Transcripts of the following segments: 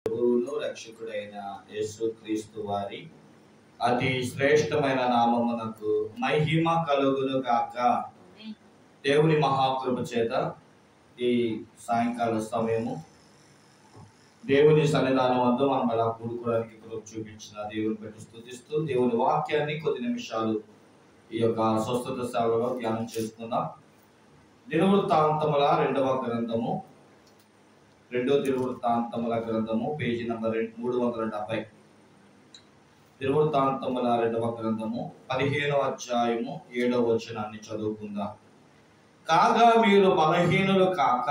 ప్రభువును రక్షకుడైన యేసుక్రీస్తు వారి అతి శ్రేష్టమైన నామమునకు మహిమ కలుగును గాక. దేవుని మహాకృప చేత ఈ సాయంకాల సమయము దేవుని సన్నిధానం వద్ద మనం అలా కూడుకోవడానికి కృప చూపించిన దేవుని బట్టి స్తుతిస్తూ దేవుని వాక్యాన్ని కొద్ది నిమిషాలు ఈ యొక్క స్వస్థత సేవలో ధ్యానం చేసుకుందాం. దినవృత్తాంతముల రెండో దినవృత్తాంతముల గ్రంథము పేజీ నంబర్ 370. దినవృత్తాంతముల రెండవ గ్రంథము 15వ అధ్యాయము 7వ వచనాన్ని చదువుకుందాం. కాగా మీరు బలహీనులు కాక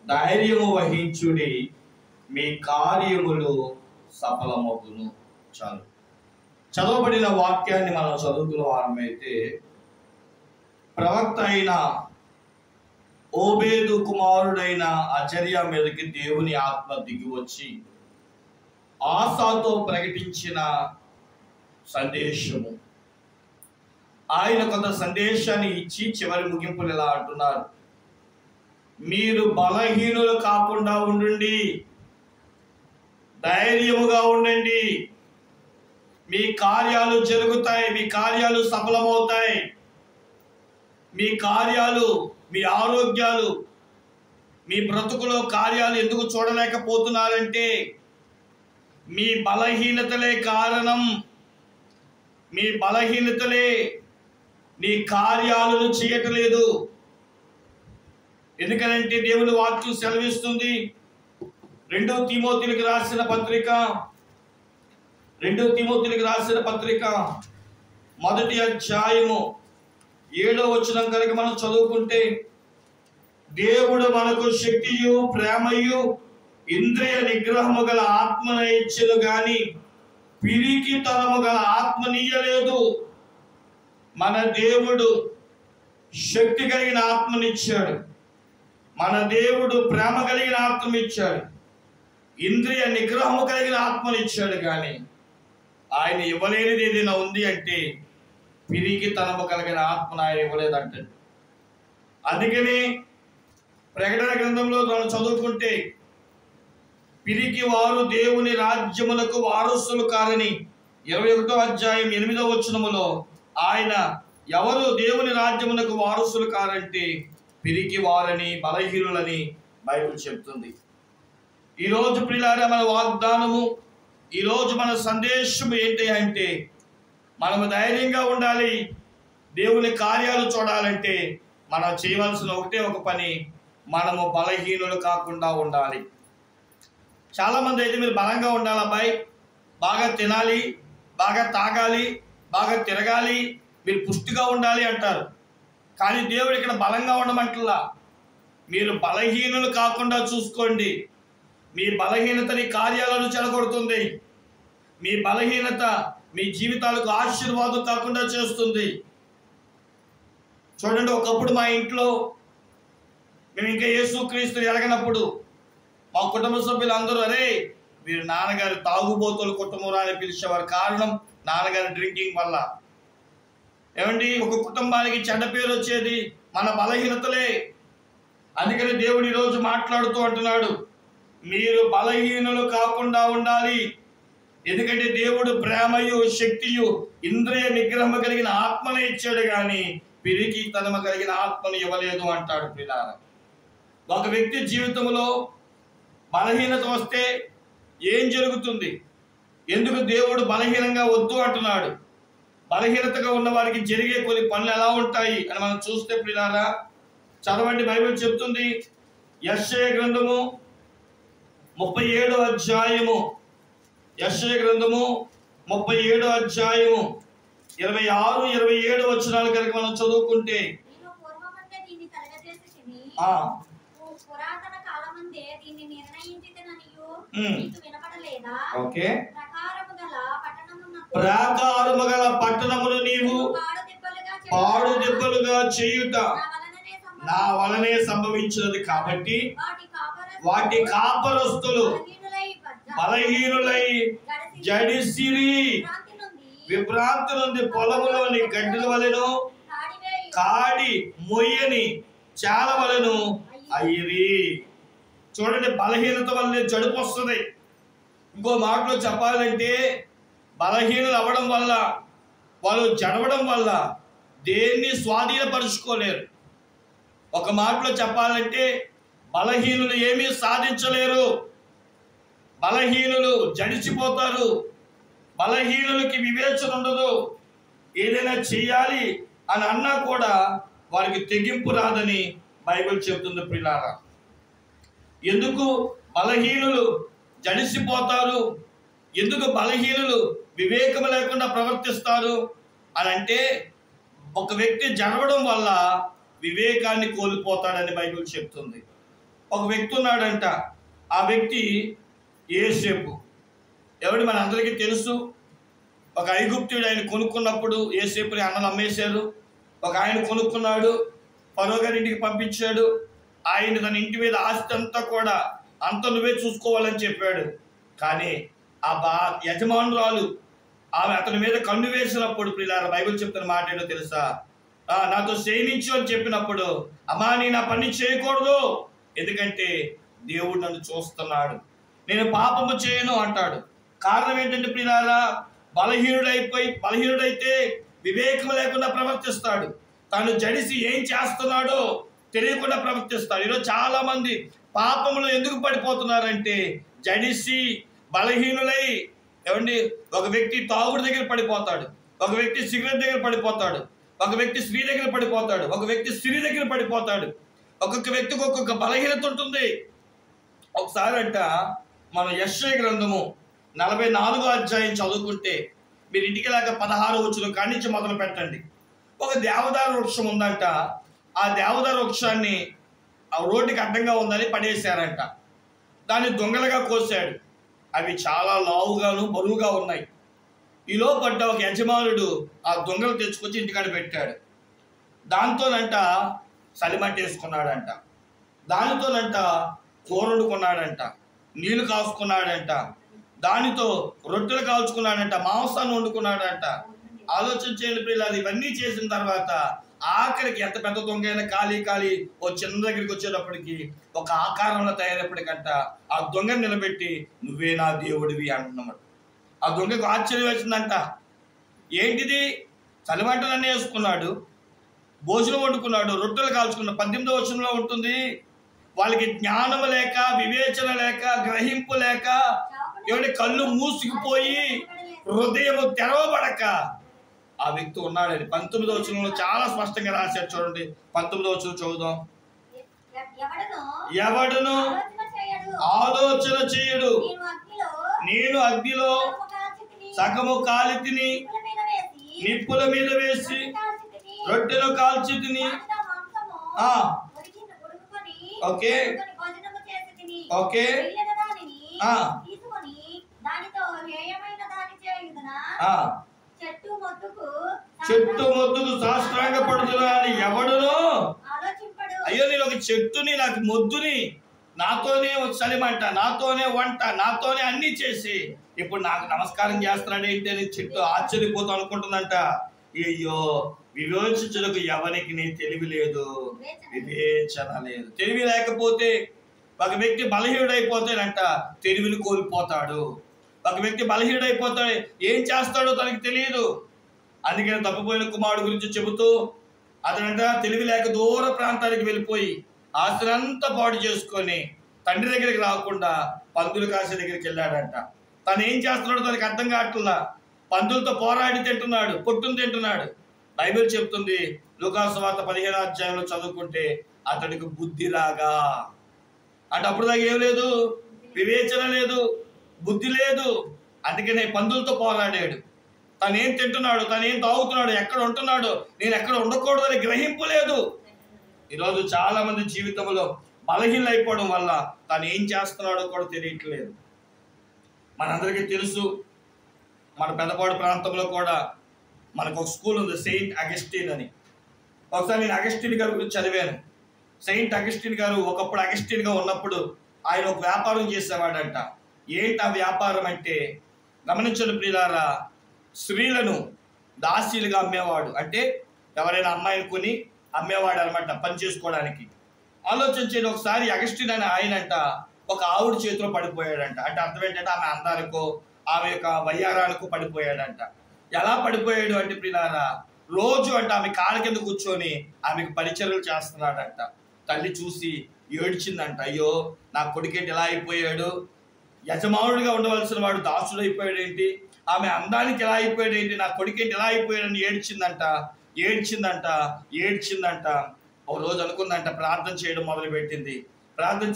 ధైర్యము వహించుడి, మీ కార్యములు సఫలమగును. చాలు. చదవబడిన వాక్యాన్ని మనం చదువుకున్న వారమైతే ప్రవక్త అయిన ఓబేదు కుమారుడైన అజర్యా మీదకి దేవుని ఆత్మ దిగి వచ్చి ఆసాతో ప్రకటించిన సందేశము. ఆయన కొంత సందేశాన్ని ఇచ్చి చివరి ముగింపులు ఇలా అంటున్నారు: మీరు బలహీనులు కాకుండా ఉండండి, ధైర్యముగా ఉండండి, మీ కార్యాలు జరుగుతాయి, మీ కార్యాలు సఫలమవుతాయి, మీ కార్యాలు, మీ ఆరోగ్యాలు, మీ బ్రతుకులో కార్యాలు ఎందుకు చూడలేకపోతున్నారంటే మీ బలహీనతలే కారణం. మీ బలహీనతలే నీ కార్యాలను చేయట్లేదు. ఎందుకనంటే దేవుని వాక్యం సెలవిస్తుంది. 2 తిమోతికి రాసిన పత్రిక మొదటి అధ్యాయము 7వ వచనం కనుక మనం చదువుకుంటే, దేవుడు మనకు శక్తియు ప్రేమయు ఇంద్రియ నిగ్రహము గల ఆత్మను ఇచ్చెను గాని పిరికితనము గల ఆత్మనియ్యలేదు. మన దేవుడు శక్తి కలిగిన ఆత్మనిచ్చాడు, మన దేవుడు ప్రేమ కలిగిన ఆత్మనిచ్చాడు, ఇంద్రియ నిగ్రహము కలిగిన ఆత్మనిచ్చాడు. కానీ ఆయన ఇవ్వలేనిది ఏదైనా ఉంది అంటే పిరికితనము కలిగిన ఆత్మను ఆయన ఇవ్వలేదంటే. అందుకని ప్రకటన గ్రంథంలో మనం చదువుకుంటే, పిరికి వారు దేవుని రాజ్యములకు వారసులు కారని 21వ అధ్యాయం 8వ వచనములో ఆయన ఎవరు దేవుని రాజ్యములకు వారసులు కారంటే పిరికి వారని, బలహీనులని బైబిల్ చెప్తుంది. ఈరోజు ప్రియులారా, మన వాగ్దానము, ఈరోజు మన సందేశం ఏంటి అంటే, మనము ధైర్యంగా ఉండాలి. దేవుని కార్యాలు చూడాలంటే మనం చేయవలసిన ఒకటే ఒక పని, మనము బలహీనులు కాకుండా ఉండాలి. చాలామంది అయితే మీరు బలంగా ఉండాలి అబ్బాయి, బాగా తినాలి, బాగా తాగాలి, బాగా తిరగాలి, మీరు పుష్టిగా ఉండాలి అంటారు. కానీ దేవుడు ఇక్కడ బలంగా ఉండమంటలా. మీరు బలహీనులు కాకుండా చూసుకోండి. మీ బలహీనతని కార్యాలను చెడగొడుతుంది. మీ బలహీనత మీ జీవితాలకు ఆశీర్వాదం కాకుండా చేస్తుంది. చూడండి, ఒకప్పుడు మా ఇంట్లో మేము ఇంకా యేసుక్రీస్తు ఎరగనప్పుడు మా కుటుంబ సభ్యులందరూ అరే వీరు నాన్నగారి తాగుబోతుల కుటుంబం అని పిలిచేవారు. కారణం నాన్నగారి డ్రింకింగ్ వల్ల. ఏమండి, ఒక కుటుంబానికి చెడ్డ పేరు వచ్చేది మన బలహీనతలే. అందుకని దేవుడు ఈరోజు మాట్లాడుతూ అంటున్నాడు, మీరు బలహీనులు కాకుండా ఉండాలి. ఎందుకంటే దేవుడు ప్రేమయు శక్తియు ఇంద్రియ నిగ్రహము కలిగిన ఆత్మను ఇచ్చాడు కానీ పిరికితనము కలిగిన ఆత్మను ఇవ్వలేదు అంటాడు. ప్రియులారా, ఒక వ్యక్తి జీవితంలో బలహీనత వస్తే ఏం జరుగుతుంది? ఎందుకు దేవుడు బలహీనంగా వద్దు అంటున్నాడు? బలహీనతగా ఉన్న వారికి జరిగే కొన్ని పనులు ఎలా ఉంటాయి అని మనం చూస్తే ప్రియులారా, చదవండి. బైబిల్ చెప్తుంది, యెషయా గ్రంథము 37వ అధ్యాయము, యెషయా గ్రంథము 37వ అధ్యాయము 26, 27 వచనాలు కనుక మనం చదువుకుంటే, ప్రాకారము గల పట్టణమును నీవు పాడు దెబ్బలుగా చేయుట నా వలనే సంభవించినది కాబట్టి వాటి కాపరస్తులు బలహీనులై జడిసిరి, విభ్రాంతి నుండి పొలములోని గడ్డిల వలెను కాడి మొయ్యని చాల వలెను అయ్యిరి. చూడండి, బలహీనత వల్లే జడుపు వస్తుంది. ఇంకో మాటలో చెప్పాలంటే బలహీనులు అవ్వడం వల్ల, వాళ్ళు జడవడం వల్ల దేన్ని స్వాధీనపరుచుకోలేరు. ఒక మాటలో చెప్పాలంటే బలహీనులు ఏమీ సాధించలేరు. బలహీనులు జడిసిపోతారు. బలహీనులకి వివేచన ఉండదు. ఏదైనా చేయాలి అని అన్నా కూడా వారికి తెగింపు రాదని బైబిల్ చెబుతుంది ప్రియులారా. ఎందుకు బలహీనులు జడిసిపోతారు, ఎందుకు బలహీనులు వివేకం లేకుండా ప్రవర్తిస్తారు అని అంటే, ఒక వ్యక్తి జరగడం వల్ల వివేకాన్ని కోల్పోతాడని బైబిల్ చెప్తుంది. ఒక వ్యక్తి ఉన్నాడంట, ఆ వ్యక్తి యోసేపు. ఎవడు మన అందరికీ తెలుసు. ఒక ఐగుప్తుడు ఆయన కొనుక్కున్నప్పుడు యోసేపుని అన్నలు అమ్మేశారు. ఒక ఆయన కొనుక్కున్నాడు, ఫరో గారి ఇంటికి పంపించాడు. ఆయన తన ఇంటి మీద ఆస్తి అంతా కూడా అంత నువ్వే చూసుకోవాలని చెప్పాడు. కానీ ఆ యజమానురాలు ఆమె అతని మీద కన్ను వేసినప్పుడు ప్రియులారా, బైబిల్ చెప్తున్న మాట ఏంటో తెలుసా? నాతో శయనించు అని చెప్పినప్పుడు, అమ్మా నీ నా పని చేయకూడదు, ఎందుకంటే దేవుడు నన్ను చూస్తున్నాడు, నేను పాపము చేయను అంటాడు. కారణం ఏంటంటే ప్రియులారా, బలహీనుడైతే వివేకం లేకుండా ప్రవర్తిస్తాడు. తాను జడిసి ఏం చేస్తున్నాడో తెలియకుండా ప్రవర్తిస్తాడు. ఈరోజు చాలా మంది పాపములు ఎందుకు పడిపోతున్నారంటే జడిసి బలహీనులై. ఏమండి, ఒక వ్యక్తి తాగుడు దగ్గర పడిపోతాడు, ఒక వ్యక్తి సిగరెట్ దగ్గర పడిపోతాడు, ఒక వ్యక్తి స్త్రీ దగ్గర పడిపోతాడు, ఒక వ్యక్తి స్త్రీ దగ్గర పడిపోతాడు. ఒక్కొక్క వ్యక్తికి ఒక్కొక్క బలహీనత ఉంటుంది. ఒకసారి అంట మనం యెషయా గ్రంథము 44వ అధ్యాయం చదువుకుంటే, మీరు ఇంటికి లేక 16వ వచనం కాడి నుంచి మొదలు పెట్టండి. ఒక దేవదారు వృక్షం ఉందంట. ఆ దేవదారు వృక్షాన్ని ఆ రోడ్డుకి అడ్డంగా ఉందని పడేశారంట. దాన్ని దొంగలుగా కోసాడు. అవి చాలా లావుగాను బరువుగా ఉన్నాయి. ఈలో పడ్డ ఒక యజమానుడు ఆ దొంగలు తెచ్చుకొచ్చి ఇంటికాడ పెట్టాడు. దాంతోనంట సలిమంట వేసుకున్నాడంట, దానితోనంట కూర వండుకున్నాడంట, నీళ్లు కాసుకున్నాడంట, దానితో రొట్టెలు కాల్చుకున్నాడంట, మాంసాన్ని వండుకున్నాడంట. ఆలోచన చేయండి ప్రియులారా, ఇవన్నీ చేసిన తర్వాత ఆఖరికి ఎంత పెద్ద దొంగ అయినా ఖాళీ ఓ చిన్న దగ్గరికి వచ్చేటప్పటికి ఒక ఆకారంలో తయారైనప్పటికంట ఆ దొంగని నిలబెట్టి నువ్వే నా దేవుడివి అంటున్నాడు. ఆ దొంగకు ఆశ్చర్యం వేసిందంట. ఏంటిది? చలిమంటలన్నీ వేసుకున్నాడు, భోజనం వండుకున్నాడు, రొట్టెలు కాల్చుకున్నాడు. 18వ వచనంలో ఉంటుంది, వాళ్ళకి జ్ఞానము లేక, వివేచన లేక, గ్రహింపు లేక, ఎవరి కళ్ళు మూసుకుపోయి హృదయము తెరవబడక ఆ వ్యక్తి ఉన్నాడని 19వ వచనంలో చాలా స్పష్టంగా రాశారు. చూడండి, 19వ వచనం చదువుదాం. ఎవడును ఆలోచన చేయడు, నేను అగ్నిలో సగము కాలితిని, నిప్పుల మీద వేసి రొట్టెలు కాల్చి తిని. ఓకే ఓకే చెట్టు మొద్దుకు సాష్టాంగ పడుతున్నా అని ఎవడునో. అయ్యో, నేను ఒక చెట్టుని, నాకు మొద్దుని, నాతోనే చలిమంట, నాతోనే వంట, నాతోనే అన్ని చేసి ఇప్పుడు నాకు నమస్కారం చేస్తున్నాడు ఏంటి అని చెట్టు ఆశ్చర్యపోతూ అనుకుంటుందంట. అయ్యో, వివేచించుటకు ఎవరికి నీ తెలివి లేదు, వివేచన లేదు. తెలివి లేకపోతే ఒక వ్యక్తి బలహీనుడైపోతాడంట, తెలివిని కోల్పోతాడు. ఒక వ్యక్తి బలహీనుడైపోతాడు, ఏం చేస్తాడో తనకి తెలియదు. అందుకని తప్పిపోయిన కుమారుడు గురించి చెబుతూ అతనంట తెలివి లేక దూర ప్రాంతానికి వెళ్ళిపోయి ఆస్తినంతా పాడు చేసుకొని తండ్రి దగ్గరికి రాకుండా పందులు కాసే దగ్గరికి వెళ్ళాడంట. తను ఏం చేస్తున్నాడో తనకి అర్థం కావట్లా. పందులతో పోరాడి తింటున్నాడు, పొట్టును తింటున్నాడు. బైబిల్ చెప్తుంది, లూకాసు వార్త 15వ అధ్యాయంలో చదువుకుంటే అతడికి బుద్ధి రాగా. అంటే అప్పుడు దాకా ఏం లేదు, వివేచన లేదు, బుద్ధి లేదు. అందుకనే పందులతో పోరాడాడు. తను ఏం తింటున్నాడు, తను ఏం తాగుతున్నాడు, ఎక్కడ ఉంటున్నాడు, నేను ఎక్కడ ఉండకూడదు అని గ్రహింపు లేదు. ఈరోజు చాలా మంది జీవితంలో బలహీనలు అయిపోవడం వల్ల తను ఏం చేస్తున్నాడో కూడా తెలియట్లేదు. మనందరికీ తెలుసు, మన పెద్దపాడు ప్రాంతంలో కూడా మనకు ఒక స్కూల్ ఉంది, సెయింట్ అగస్టిన్ అని. ఒకసారి నేను అగస్టిన్ గారి గురించి చదివాను. సెయింట్ అగస్టిన్ గారు ఒకప్పుడు అగస్టిన్గా ఉన్నప్పుడు ఆయన ఒక వ్యాపారం చేసేవాడంట. ఏంటి ఆ వ్యాపారం అంటే, గమనించండి ప్రియులారా, స్త్రీలను దాసీలుగా అమ్మేవాడు. అంటే ఎవరైనా అమ్మాయిని కొని అమ్మేవాడు అనమాట, పని చేసుకోవడానికి. ఆలోచించేది ఒకసారి అగస్టిన్ అని ఆయనంట ఒక ఆవిడ చేతిలో పడిపోయాడంట. అంటే అర్థం ఏంటంటే ఆమె అందానికో ఆమె యొక్క వయ్యారానికో పడిపోయాడంట. ఎలా పడిపోయాడు అంటే ప్రియులారా, రోజు అంటే ఆమె కాళ్ళ కింద కూర్చొని ఆమెకు పరిచర్యలు చేస్తున్నాడంట. తల్లి చూసి ఏడ్చిందంట, అయ్యో నా కొడుకేంటి ఎలా అయిపోయాడు, యజమానుడిగా ఉండవలసిన వాడు దాసుడు అయిపోయాడు ఏంటి, ఆమె అందానికి ఎలా అయిపోయాడు ఏంటి, నా కొడుకేంటి ఎలా అయిపోయాడని ఏడ్చిందంట. ఒక రోజు అనుకుందంట, ప్రార్థన చేయడం మొదలుపెట్టింది. ప్రార్థన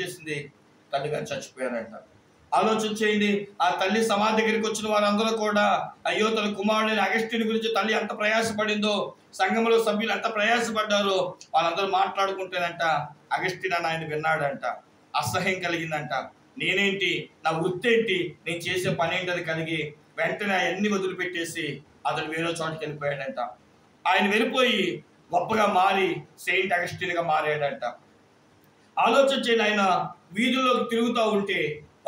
చేసింది. తల్లి గారు చచ్చిపోయారంట. ఆలోచన చేయండి, ఆ తల్లి సమాధి దగ్గరికి వచ్చిన వారందరూ కూడా అయ్యో తన కుమారుడైన అగస్టిన్ గురించి తల్లి ఎంత ప్రయాసపడిందో, సంఘంలో సభ్యులు ఎంత ప్రయాసపడ్డారో వాళ్ళందరూ మాట్లాడుకుంటేనంట అగస్టిన్ అని ఆయన విన్నాడంట. అసహ్యం కలిగిందంట. నేనేంటి, నా వృత్తి ఏంటి, నేను చేసే పని ఏంటి అది కలిగి వెంటనే అవన్నీ వదిలిపెట్టేసి అతను వేరే చోటుకి వెళ్ళిపోయాడంట. ఆయన వెళ్ళిపోయి గొప్పగా మారి సెయింట్ అగస్టిన్గా మారాడంట. ఆలోచన చేయండి, ఆయన వీధుల్లోకి తిరుగుతూ ఉంటే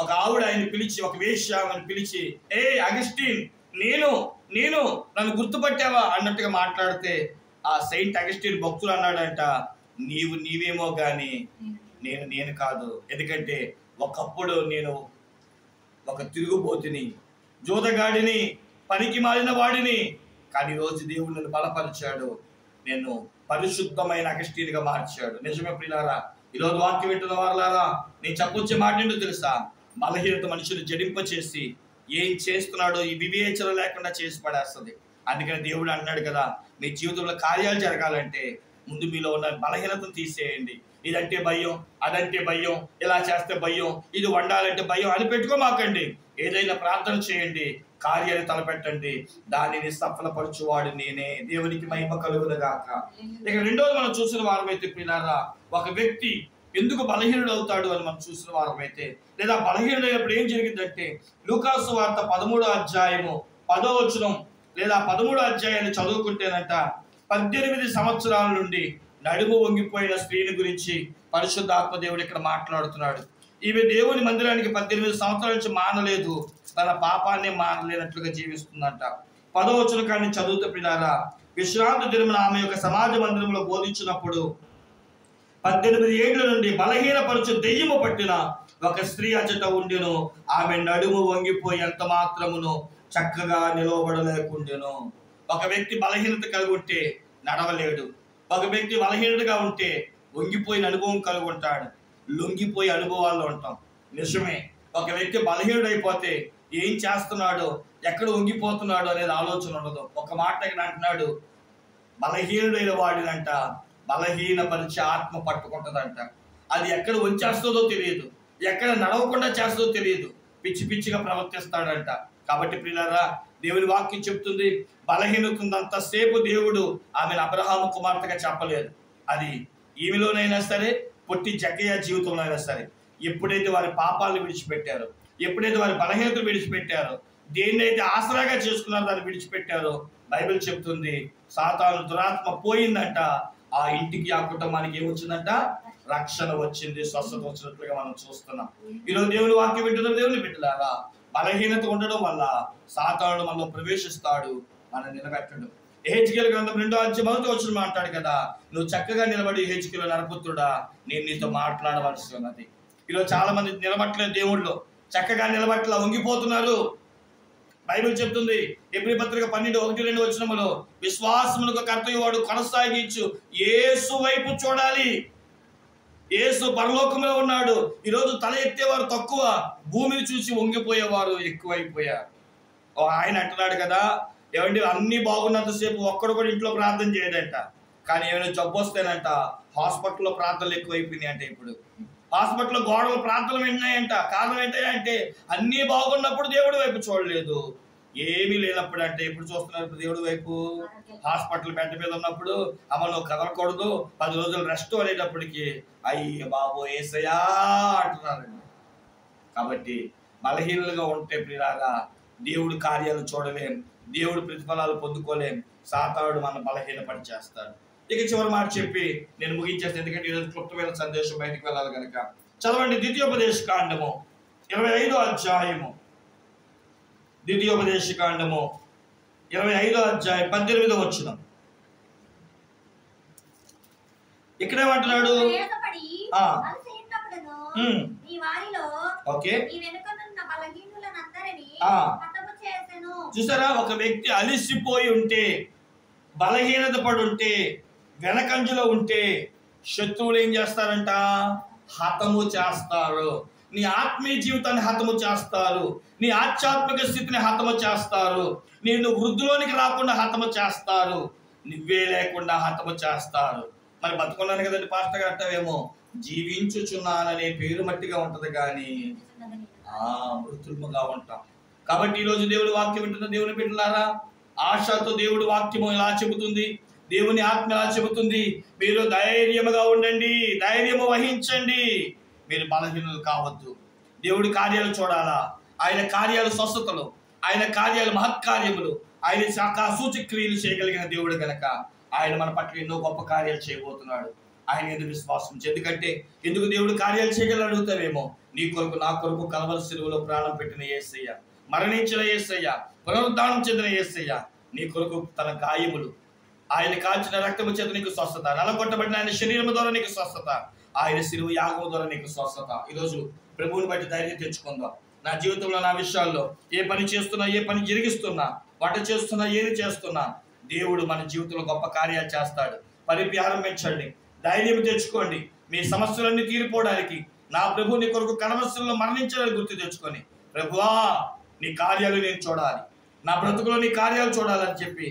ఒక ఆవిడ ఆయన పిలిచి, ఒక వేశ్య ఆమెను పిలిచి, ఏ అగస్టిన్, నేను నన్ను గుర్తుపట్టావా అన్నట్టుగా మాట్లాడితే ఆ సెయింట్ అగస్టిన్ భక్తులు అన్నాడంట, నీవేమో కానీ నేను కాదు. ఎందుకంటే ఒకప్పుడు నేను ఒక తిరుగుబోతుని, జోదగాడిని, పనికి మారిన వాడిని. కానీ రోజు దేవుడు నన్ను బలపరిచాడు, నేను పరిశుద్ధమైన అగస్టిన్గా మార్చాడు. నిజమే ప్రియులారా, ఈరోజు వాక్యం వింటున్న వారులారా, నేను చెప్పొచ్చే మాట ఏంటో తెలుసా, బలహీనత మనుషులు జడింపచేసి ఏం చేస్తున్నాడో ఈ వివేచన లేకుండా చేసి పడేస్తుంది. అందుకని దేవుడు అన్నాడు కదా, మీ జీవితంలో కార్యాలు జరగాలంటే ముందు మీలో ఉన్న బలహీనతను తీసేయండి. ఇదంటే భయం, అదంటే భయం, ఇలా చేస్తే భయం, ఇది వండాలంటే భయం అని పెట్టుకోమాకండి. ఏదైనా ప్రార్థన చేయండి, కార్యాన్ని తలపెట్టండి, దానిని సఫలపరచువాడు నేనే. దేవునికి మహిమ కలుగునుగాక. ఇక రెండోది మనం చూసిన వారమైతే ప్రియులారా, ఒక వ్యక్తి ఎందుకు బలహీనుడు అవుతాడు అని మనం చూసిన వారమైతే, లేదా బలహీనుడైనప్పుడు ఏం జరిగిందంటే, లూకాసు వార్త 13వ అధ్యాయము 10వ వచనం లేదా 13వ అధ్యాయాన్ని చదువుకుంటేనంట, 18 సంవత్సరాల నుండి నడుము వంగిపోయిన స్త్రీని గురించి పరిశుద్ధాత్మ దేవుడు ఇక్కడ మాట్లాడుతున్నాడు. ఈమె దేవుని మందిరానికి 18 సంవత్సరాల నుంచి మానలేదు, తన పాపాన్ని మానలేనట్లుగా జీవిస్తుందంట. 10వ వచనం కానీ చదువుతూ ప్రియులారా, విశ్రాంతి దినమున ఆమె యొక్క సమాజ మందిరంలో బోధించినప్పుడు 18 ఏళ్ల నుండి బలహీనపరచు దెయ్యము పట్టిన ఒక స్త్రీ అచట ఉండెను. ఆమె నడుము వంగిపోయి ఎంత మాత్రమును చక్కగా నిలవబడలేకుండెను. ఒక వ్యక్తి బలహీనత కలిగి ఉంటే నడవలేడు. ఒక వ్యక్తి బలహీనతగా ఉంటే వంగిపోయిన అనుభవం కలిగి ఉంటాడు, లొంగిపోయే అనుభవాల్లో ఉంటాం. నిజమే, ఒక వ్యక్తి బలహీనుడైపోతే ఏం చేస్తున్నాడో, ఎక్కడ వంగిపోతున్నాడో అనేది ఆలోచన ఉండదు. ఒక మాట అంటున్నాడు, బలహీనుడైన వాడినంట బలహీనపరిచే ఆత్మ పట్టుకుంటుందంట. అది ఎక్కడ వంచేస్తుందో తెలియదు, ఎక్కడ నడవకుండా చేస్తుందో తెలియదు, పిచ్చిగా ప్రవర్తిస్తాడంట. కాబట్టి ప్రియులారా, దేవుని వాక్యం చెప్తుంది, బలహీనత ఉన్నంతసేపు దేవుడు ఆమెను అబ్రహాము కుమార్తెగా చెప్పలేదు. అది ఈమెలోనైనా సరే, పొట్టి జక్కయ్య జీవితంలో అయినా సరే, ఎప్పుడైతే వారి పాపాలను విడిచిపెట్టారో, ఎప్పుడైతే వారి బలహీనతలు విడిచిపెట్టారో, దేన్నైతే ఆసరాగా చేసుకున్నారో దాన్ని విడిచిపెట్టారో, బైబిల్ చెప్తుంది సాతాను దురాత్మ పోయిందంట. ఆ ఇంటికి, ఆ కుటుంబానికి ఏమొచ్చిందంట? రక్షణ వచ్చింది, స్వస్థత వచ్చినట్లుగా మనం చూస్తున్నాం. ఈరోజు దేవుని వాక్యం వింటున్న దేవుని బిడ్డలారా, బలహీనత ఉండడం వల్ల సాతానుడు మనలో ప్రవేశిస్తాడు, మనం నిలబెట్టడు. యెహెజ్కేలు గ్రంథం 2వ అధ్యాయం 1వ వచనం మాట్లాడు కదా, నువ్వు చక్కగా నిలబడి యెహెజ్కేలు నరపుత్రుడా నేను నీతో మాట్లాడవలసి ఉన్నది. ఈరోజు చాలా మంది నిలబట్టలేదు, దేవుళ్ళు చక్కగా నిలబట్ల వంగిపోతున్నారు. బైబిల్ చెప్తుంది ఎబ్రీ పత్రిక 12:1-2 వచనములో, విశ్వాసమునకు కర్తయు వాడు కొనసాగించు యేసు వైపు చూడాలి. యేసు పరలోకంలో ఉన్నాడు. ఈరోజు తల ఎత్తేవారు తక్కువ, భూమిని చూసి వంగిపోయేవారు ఎక్కువైపోయారు. ఆయన అంటున్నాడు కదా, ఏమండి అన్ని బాగున్నంతసేపు ఒక్కడు కూడా ఇంట్లో ప్రార్థన చేయడంట, కానీ ఏమైనా జబ్బు వస్తేనంట హాస్పిటల్లో ప్రార్థనలు ఎక్కువైపోయినాయి అంట. ఇప్పుడు హాస్పిటల్లో గోడలు ప్రార్థనలు విన్నాయంట. కారణం ఏంటంటే అన్నీ బాగున్నప్పుడు దేవుడి వైపు చూడలేదు, ఏమీ లేనప్పుడు అంటే ఎప్పుడు చూస్తున్నారు దేవుడి వైపు? హాస్పిటల్ బెడ్ మీద ఉన్నప్పుడు, అమ్మ నువ్వు కదలకూడదు 10 రోజులు రెస్ట్ అనేటప్పటికి అయ్య బాబు ఏసయ్యా అంటున్నారండి. కాబట్టి బలహీనలుగా ఉంటే ప్రియులారా, దేవుడి కార్యాలు చూడలేం, దేవుడి ప్రతిఫలాలు పొందుకోలేం, సాతానుడు మన బలహీనపడి చేస్తాడు. ఇక చివరి మాట చెప్పి నేను ముగించేస్తాను, ఎందుకంటే ఈరోజు క్లుప్తమైన సందేశం బయటకు వెళ్ళాలి కనుక. చదవండి ద్వితీయోపదేశకాండము 25వ అధ్యాయము, ద్వితీయోపదేశకాండము 25వ అధ్యాయం 18వ వచనం. ఇక్కడేమంటున్నాడు? నీ వారిలో ఓకే, నీ వెనుకనున్న బలహీనులనందరినీ ఆ. హతము చేసెను. చూసారా, ఒక వ్యక్తి అలిసిపోయి ఉంటే, బలహీనత పడి ఉంటే, వెనకంజలో ఉంటే శత్రువులు ఏం చేస్తారంట? హతము చేస్తారు. నీ ఆత్మీయ జీవితాన్ని హతము చేస్తారు, నీ ఆధ్యాత్మిక స్థితిని హతము చేస్తారు, నేను వృద్ధిలోనికి రాకుండా హతము చేస్తారు, నువ్వే లేకుండా హతము చేస్తారు. మరి బతుకున్నాను కదండి పాస్టర్ గారు అంటావేమో, జీవించుచున్నాననే పేరు మట్టిగా ఉంటది కానీ మృతులుగా ఉంటాం. కాబట్టి ఈరోజు దేవుడి వాక్యం వింటున్న దేవుని బిడ్డలారా, ఆశతో దేవుడి వాక్యము ఇలా చెబుతుంది, దేవుని ఆత్మ ఇలా చెబుతుంది, మీరు ధైర్యముగా ఉండండి, ధైర్యము వహించండి, మీరు బలహీనులు కావద్దు. దేవుడి కార్యాలు చూడాలా, ఆయన కార్యాలు స్వస్థతలు, ఆయన కార్యాలు మహత్కార్యములు, ఆయన సూచక్రియలు చేయగలిగిన దేవుడు గనక ఆయన మన పట్ల ఎన్నో గొప్ప కార్యాలు చేయబోతున్నాడు. ఆయన ఎందుకు విశ్వాసం, ఎందుకంటే ఎందుకు దేవుడు కార్యాలు చేయగలని అడుగుతావేమో, నీ కొరకు నా కొరకు కలవరి శిలువలో ప్రాణం పెట్టిన యేసయ్య, మరణించిన యేసయ్య, పునరుద్ధానం చెందిన యేసయ్య, నీ కొరకు తన గాయములు, ఆయన కాల్చిన రక్తము చేత నీకు స్వస్థత, నలగొట్టబడిన ఆయన శరీరం ద్వారా నీకు స్వస్థత, ఆయన శిలువ యాగము ద్వారా నీకు స్వస్థత. ఈరోజు ప్రభువుని బట్టి ధైర్యం తెచ్చుకుందాం. నా జీవితంలో, నా విషయాల్లో ఏ పని చేస్తున్నా, ఏ పని జరిగిస్తున్నా, వంట చేస్తున్నా, ఏది చేస్తున్నా, దేవుడు మన జీవితంలో గొప్ప కార్యాలు చేస్తాడు. ప్రారంభించండి, ధైర్యం తెచ్చుకోండి. మీ సమస్యలన్నీ తీరిపోవడానికి నా ప్రభు నీ కొరకు కలవరిశిలువలో మరణించాలని గుర్తు తెచ్చుకొని, ప్రభువా నీ కార్యాలు నేను చూడాలి, నా బ్రతుకులో నీ కార్యాలు చూడాలని చెప్పి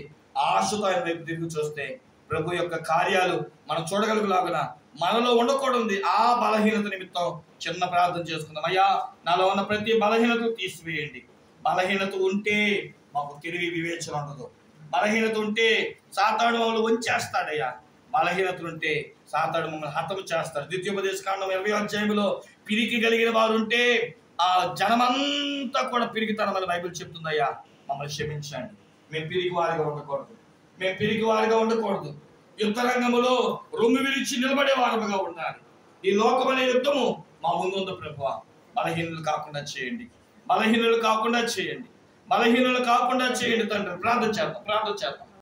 ఆశతో ఆయన వైపు తిరిగి చూస్తే ప్రభు యొక్క కార్యాలు మనం చూడగలుగులాగున మనలో ఉండకూడదు. ఆ బలహీనత నిమిత్తం చిన్న ప్రార్థన చేసుకుందాం. అయ్యా, నాలో ఉన్న ప్రతి బలహీనత తీసివేయండి. బలహీనత ఉంటే మాకు తిరిగి వివేచన ఉండదు. బలహీనత ఉంటే సాతాను మమ్మల్ని వంచేస్తాడయ్యా. బలహీనత ఉంటే సాతాను మమ్మల్ని హతము చేస్తాడు. ద్వితీయోపదేశకాండం 20వ అధ్యాయంలో పిరికి కలిగిన వారు ఉంటే ఆ జనమంతా కూడా పిరికితనమని బైబిల్ చెప్తుందయ్యా. మమ్మల్ని క్షమించండి. మేము పిరికి వారిగా ఉండకూడదు, మేము పిరికి వారిగా ఉండకూడదు. యుద్ధ రంగములో రొమ్ము విరిచి నిలబడే వారముగా ఉండాలి. ఈ లోకమనే యుద్ధము మా ముందు ప్రభువా, బలహీనులు కాకుండా చేయండి, బలహీనులు కాకుండా చేయండి, బలహీనులు కాకుండా చేయండి తండ్రి. ప్రార్థన చేద్దాం.